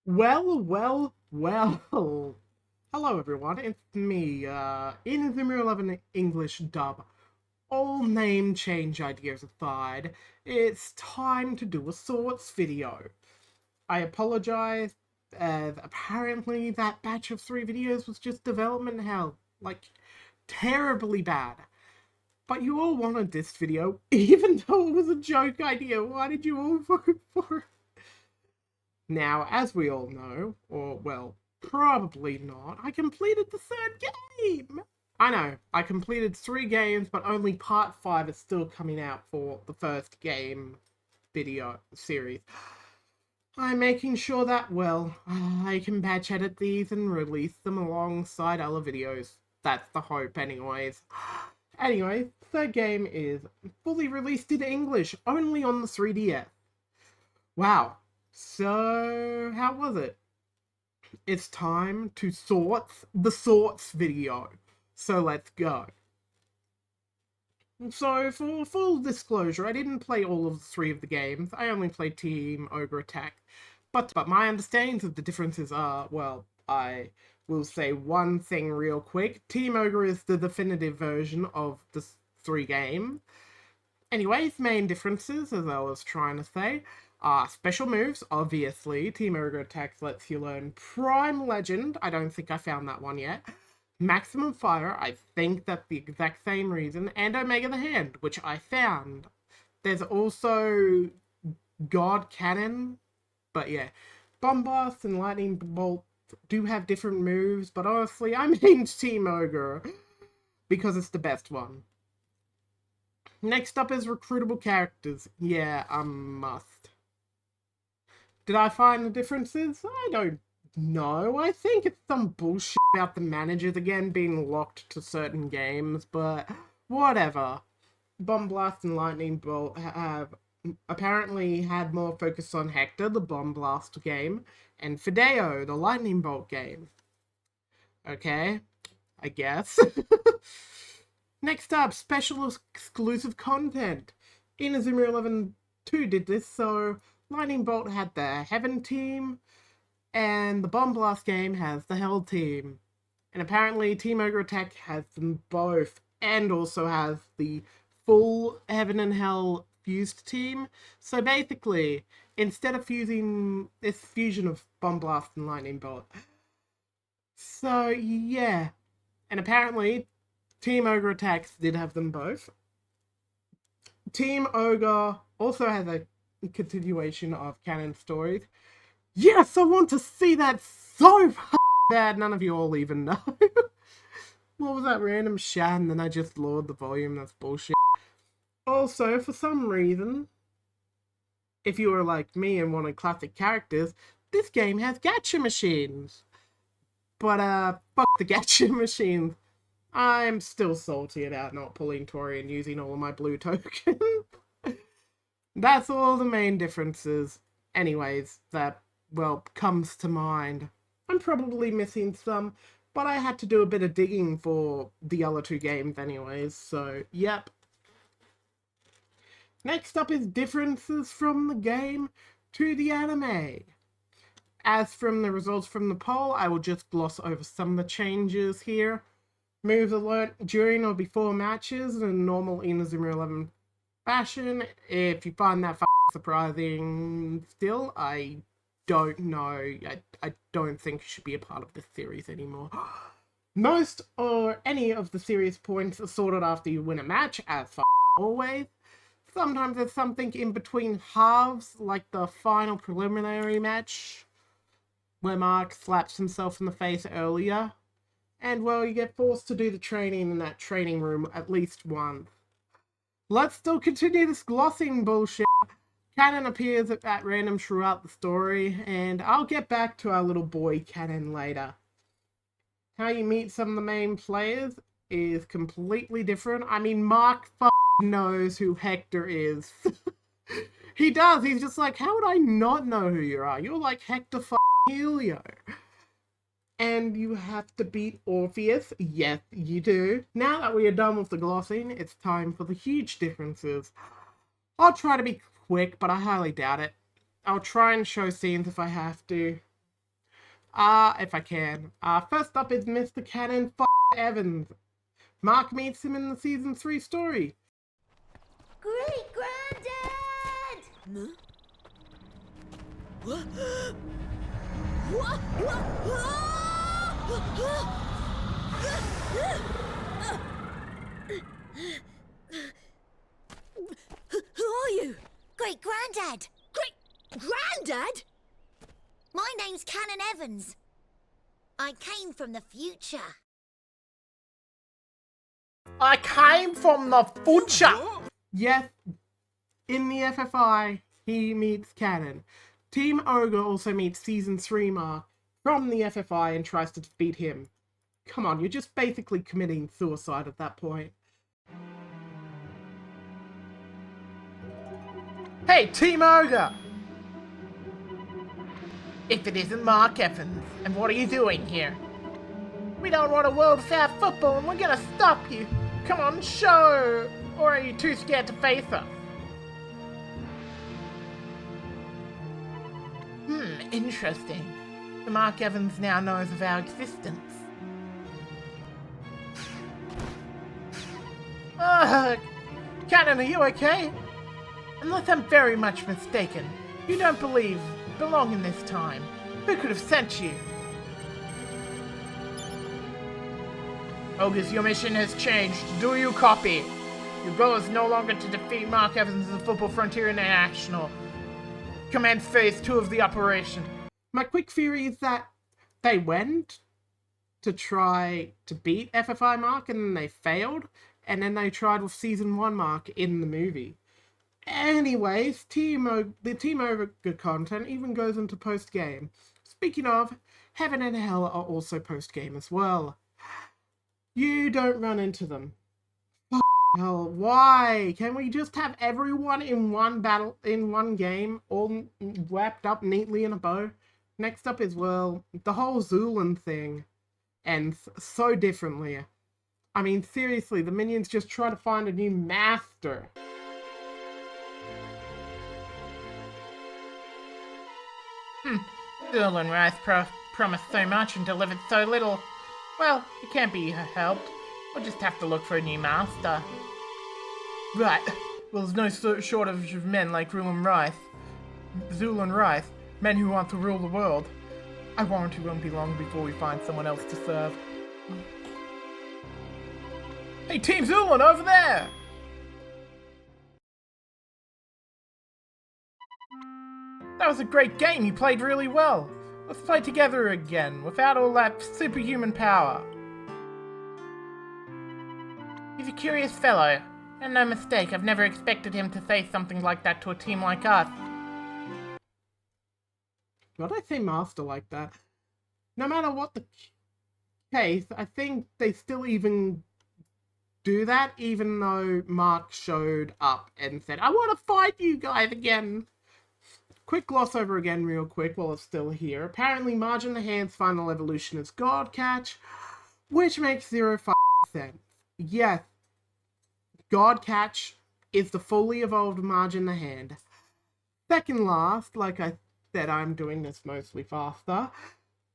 Well. Hello everyone, it's me, Inazuma 11 English dub. All name change ideas aside, it's time to do a sorts video. I apologize, as apparently that batch of 3 videos was just development hell. Like, terribly bad. But you all wanted this video, even though it was a joke idea. Why did you all vote for it? Now, as we all know, or well, probably not, I completed the 3rd game! I know, I completed 3 games, but only part 5 is still coming out for the first game video series. I'm making sure that, well, I can batch edit these and release them alongside other videos. That's the hope anyways. Anyway, 3rd game is fully released in English, only on the 3DS. Wow. So, how was it? It's time to sort the sorts video. So let's go. So, for full disclosure, I didn't play all of the 3 of the games. I only played Team Ogre Attack. But my understandings of the differences are, well, I will say one thing real quick. Team Ogre is the definitive version of the 3 games. Anyways, main differences, as I was trying to say. Special moves, obviously. Team Ogre Attacks lets you learn Prime Legend. I don't think I found that one yet. Maximum Fire, I think that's the exact same reason. And Omega the Hand, which I found. There's also God Cannon. But yeah, Bombast and Lightning Bolt do have different moves. But honestly, I main Team Ogre because it's the best one. Next up is recruitable characters. Yeah, a must. Did I find the differences? I don't know. I think it's some bullshit about the managers again being locked to certain games, but whatever. Bomb Blast and Lightning Bolt have apparently had more focus on Hector, the Bomb Blast game, and Fideo, the Lightning Bolt game. Okay, I guess. Next up, special exclusive content. Inazuma 11 2 did this, so Lightning Bolt had the Heaven team, and the Bomb Blast game has the Hell team. And apparently Team Ogre Attack has them both, and also has the full Heaven and Hell fused team. So basically, instead of fusing this fusion of Bomb Blast and Lightning Bolt. So yeah. And apparently, Team Ogre Attacks did have them both. Team Ogre also has a continuation of canon stories. Yes, I want to see that so bad. None of you all even know. What was that random shout and then I just lowered the volume? That's bullshit. Also, for some reason, if you were like me and wanted classic characters, this game has gacha machines. But, fuck the gacha machines. I'm still salty about not pulling Tori and using all of my blue tokens. That's all the main differences. Anyways, that, well, comes to mind. I'm probably missing some, but I had to do a bit of digging for the other 2 games anyways, so yep. Next up is differences from the game to the anime. As from the results from the poll, I will just gloss over some of the changes here. Moves are learnt during or before matches in normal Inazuma 11 fashion. If you find that surprising still, I don't know. I don't think it should be a part of this series anymore. Most or any of the series points are sorted after you win a match, as always. Sometimes there's something in between halves, like the final preliminary match, where Mark slaps himself in the face earlier. And, well, you get forced to do the training in that training room at least once. Let's still continue this glossing bullshit. Canon appears at random throughout the story, and I'll get back to our little boy Canon later. How you meet some of the main players is completely different. I mean, Mark knows who Hector is. He does. He's just like, how would I not know who you are? You're like Hector Helio. And you have to beat Orpheus. Yes, you do. Now that we are done with the glossing, it's time for the huge differences. I'll try to be quick, but I highly doubt it. I'll try and show scenes if I have to. If I can. First up is Mr. Cannon Evans. Mark meets him in the Season 3 story. Great Granddad! Huh? What? Who are you? Great Granddad. Great Granddad? My name's Cannon Evans. I came from the future. I came from the future! Yes, in the FFI, he meets Cannon. Team Ogre also meets Season 3 Mark from the FFI and tries to defeat him. Come on, you're just basically committing suicide at that point. Hey, Team Ogre! If it isn't Mark Evans, and what are you doing here? We don't want a world without football and we're gonna stop you. Come on, show! Or are you too scared to face us? Interesting. The Mark Evans now knows of our existence. Cannon, are you okay? Unless I'm very much mistaken, you don't belong in this time. Who could have sent you? Ogres, your mission has changed. Do you copy? Your goal is no longer to defeat Mark Evans and Football Frontier International. Commence phase 2 of the operation. My quick theory is that they went to try to beat FFI Mark and then they failed, and then they tried with Season 1 Mark in the movie. Anyways, the Team Ogre content even goes into post-game. Speaking of, Heaven and Hell are also post-game as well. You don't run into them. Hell, why? Can we just have everyone in one battle, in one game, all wrapped up neatly in a bow? Next up is, well, the whole Zulan thing ends so differently. I mean, seriously, the minions just try to find a new master. Zulan Rice promised so much and delivered so little. Well, it can't be helped. We'll just have to look for a new master. Right. Well, there's no shortage of men like Zulan Rice, men who want to rule the world. I warrant it won't be long before we find someone else to serve. Hey, Team Zulan, over there! That was a great game. You played really well. Let's play together again, without all that superhuman power. He's a curious fellow, and no mistake, I've never expected him to say something like that to a team like us. Why'd I say master like that? No matter what the case, I think they still even do that, even though Mark showed up and said, I want to fight you guys again. Quick gloss over again real quick while it's still here. Apparently, Margin the Hand's final evolution is God Catch, which makes zero sense. Yes, God Catch is the fully evolved Margin the Hand. Second last, like I said, I'm doing this mostly faster.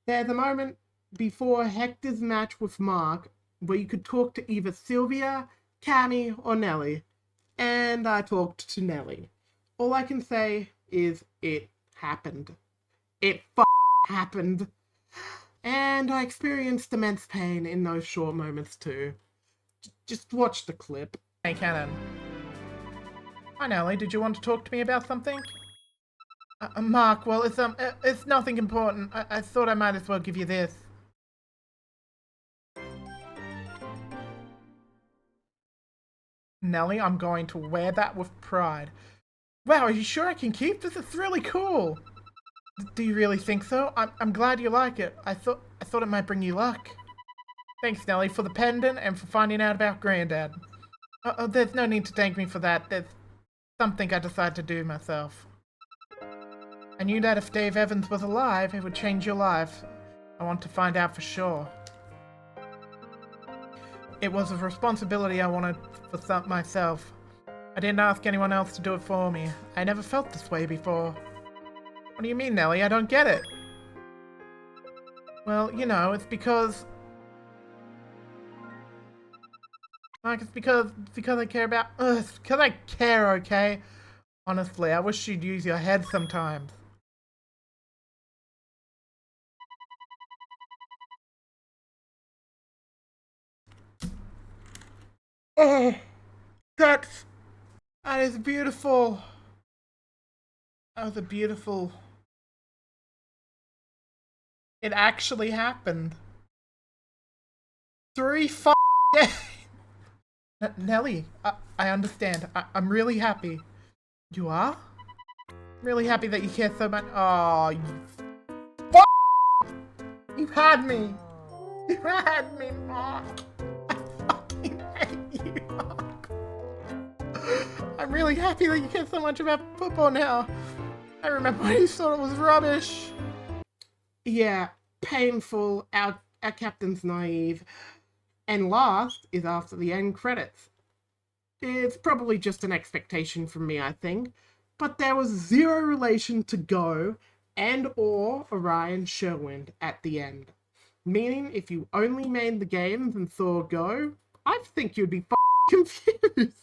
There's a moment before Hector's match with Mark where you could talk to either Sylvia, Cammy, or Nelly. And I talked to Nelly. All I can say is it happened. It happened. And I experienced immense pain in those short moments too. Just watch the clip. Hey, Cannon. Hi, Nelly. Did you want to talk to me about something? Mark, well, it's nothing important. I thought I might as well give you this. Nelly, I'm going to wear that with pride. Wow, are you sure I can keep this? It's really cool. Do you really think so? I'm glad you like it. I thought it might bring you luck. Thanks, Nelly, for the pendant and for finding out about Granddad. There's no need to thank me for that. There's something I decided to do myself. I knew that if Dave Evans was alive, it would change your life. I want to find out for sure. It was a responsibility I wanted for myself. I didn't ask anyone else to do it for me. I never felt this way before. What do you mean, Nelly? I don't get it. Well, you know, it's because... Like, it's because I care about... Ugh, it's because I care, okay? Honestly, I wish you'd use your head sometimes. Oh, that is beautiful. That was a beautiful... It actually happened. 3 days. Nelly, I understand. I'm really happy. You are? Really happy that you care so much. Oh, you You've had me. You had me, Mark. I fucking hate you, Mark. I'm really happy that you care so much about football now. I remember when you thought it was rubbish. Yeah, painful. Our captain's naive. And last is after the end credits. It's probably just an expectation from me, I think. But there was zero relation to Go and or Orion Sherwind at the end. Meaning, if you only made the games and saw Go, I think you'd be confused.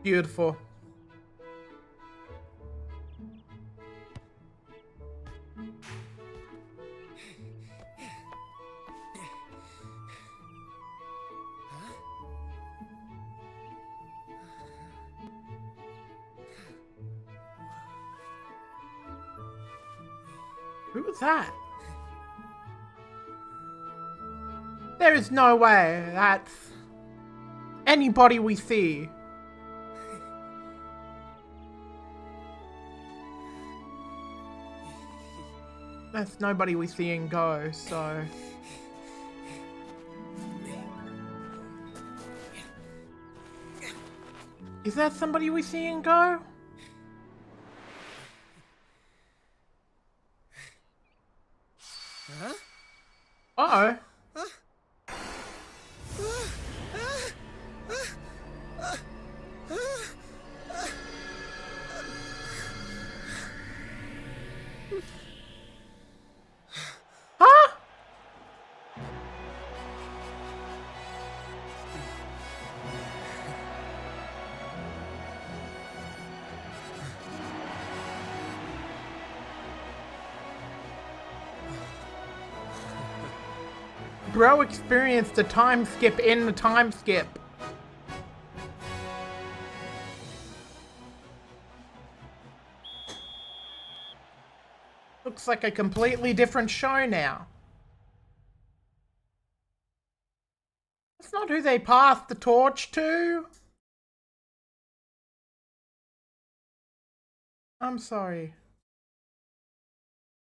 Beautiful. Who was that? There is no way that's anybody we see. That's nobody we see in Go, so... Is that somebody we see in Go? Huh? Uh-oh. Huh? Bro experienced a time skip in the time skip. Looks like a completely different show now. That's not who they passed the torch to. I'm sorry.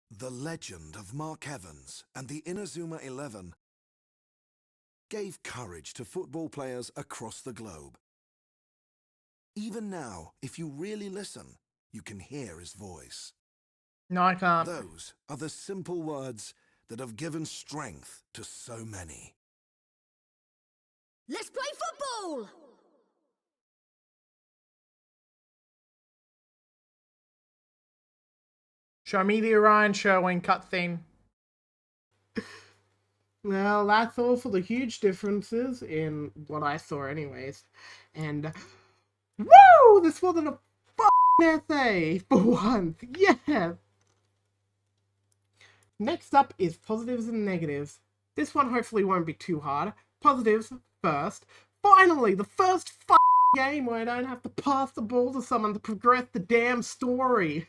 The legend of Mark Evans and the Inazuma 11 gave courage to football players across the globe. Even now, if you really listen, you can hear his voice. No, I can't. Those are the simple words that have given strength to so many. Let's play football! Show me the Orion Sherwin cutscene. Well, that's all for the huge differences in what I saw anyways. And, woo! This wasn't a f***ing essay for once. Yeah! Next up is positives and negatives. This one hopefully won't be too hard. Positives first. Finally, the first game where I don't have to pass the ball to someone to progress the damn story.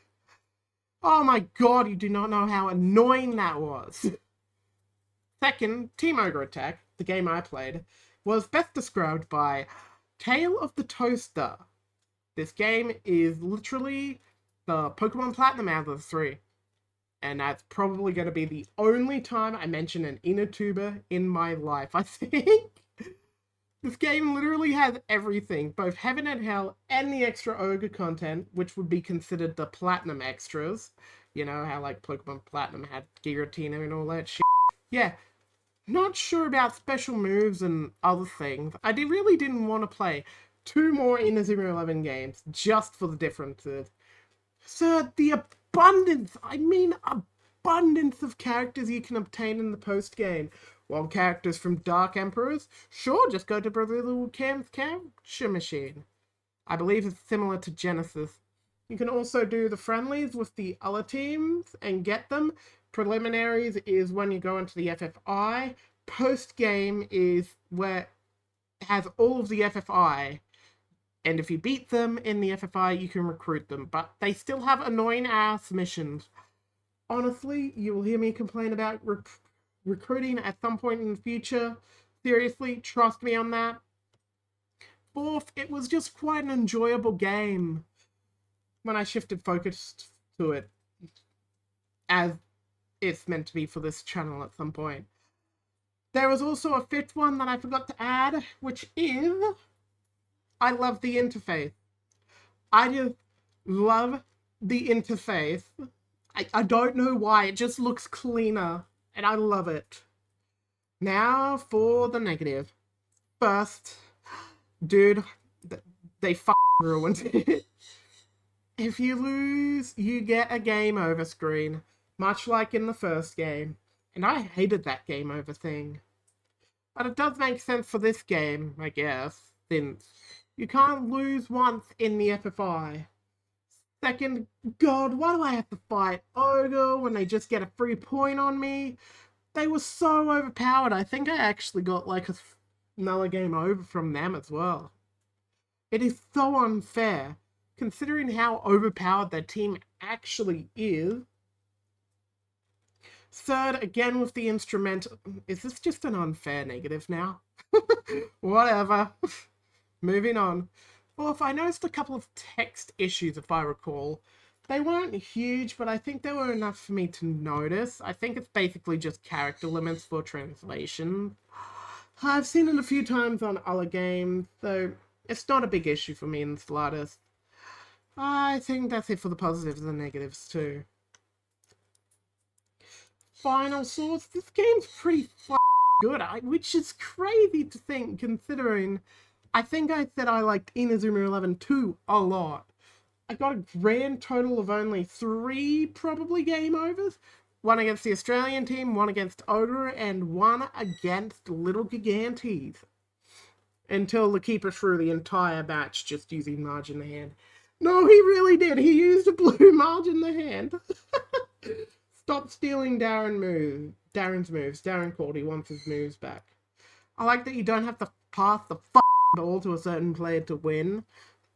Oh my god, you do not know how annoying that was. Second, Team Ogre Attack, the game I played, was best described by Tale of the Toaster. This game is literally the Pokemon Platinum out of the 3. And that's probably going to be the only time I mention an Inazuma in my life, I think. This game literally has everything, both Heaven and Hell and the extra Ogre content, which would be considered the Platinum extras. You know, how like Pokemon Platinum had Giratina and all that shit. Yeah, Not sure about special moves and other things. Really didn't want to play 2 more Inazuma 11 games just for the differences. Sir, the abundance, I mean abundance of characters you can obtain in the post-game. While characters from Dark Emperors, sure, just go to Brazil Cam's capture machine. I believe it's similar to Genesis. You can also do the friendlies with the other teams and get them. Preliminaries is when you go into the FFI. Post-game is where it has all of the FFI. And if you beat them in the FFI, you can recruit them. But they still have annoying-ass missions. Honestly, you will hear me complain about recruiting at some point in the future. Seriously, trust me on that. Fourth, it was just quite an enjoyable game when I shifted focus to it, as it's meant to be for this channel at some point. There was also a fifth one that I forgot to add, which is I love the interface. I just love the interface. I don't know why, it just looks cleaner, and I love it. Now for the negative. First, dude, they ruined it. If you lose, you get a game over screen, much like in the first game. And I hated that game over thing. But it does make sense for this game, I guess, since you can't lose once in the FFI. Second, God, why do I have to fight Ogre when they just get a free point on me? They were so overpowered. I think I actually got like another game over from them as well. It is so unfair, considering how overpowered their team actually is. Third, again with the instrumental. Is this just an unfair negative now? Whatever. Moving on. Fourth, I noticed a couple of text issues, if I recall. They weren't huge, but I think they were enough for me to notice. I think it's basically just character limits for translation. I've seen it a few times on other games, so it's not a big issue for me in the slightest. I think that's it for the positives and negatives too. Final thoughts, this game's pretty good, which is crazy to think considering I think I said I liked Inazuma 11 too a lot. I got a grand total of only 3 probably game overs. 1 against the Australian team, 1 against Ogre, and 1 against Little Gigantes. Until the keeper threw the entire match just using Marge in the hand. No, he really did. He used a blue Marge in the hand. Stop stealing Darren's moves. Darren called he wants his moves back. I like that you don't have to pass the ball to a certain player to win.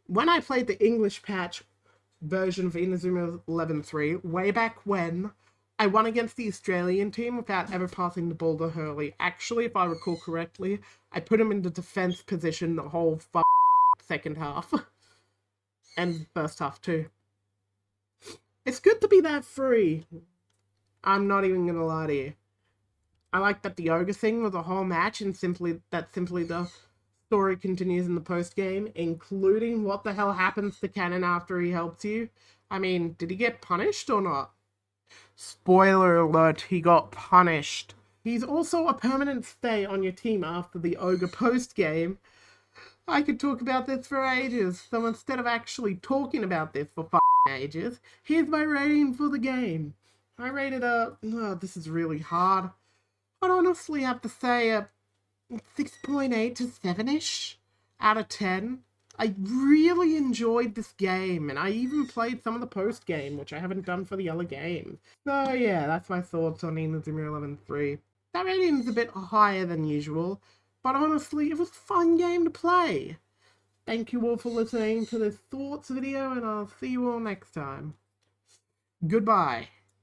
When I played the English patch version of Inazuma 11-3, way back when, I won against the Australian team without ever passing the ball to Hurley. Actually, if I recall correctly, I put him in the defense position the whole second half. And first half too. It's good to be that free. I'm not even gonna lie to you. I like that the Ogre thing was a whole match and simply the story continues in the post-game, including what the hell happens to Cannon after he helps you. I mean, did he get punished or not? Spoiler alert, he got punished. He's also a permanent stay on your team after the Ogre post-game. I could talk about this for ages, so instead of actually talking about this for ages, here's my rating for the game. I rated this is really hard. I'd honestly have to say a 6.8 to 7-ish out of 10. I really enjoyed this game, and I even played some of the post-game, which I haven't done for the other games. So yeah, that's my thoughts on Inazuma 11-3. That rating's a bit higher than usual, but honestly, it was a fun game to play. Thank you all for listening to this thoughts video, and I'll see you all next time. Goodbye.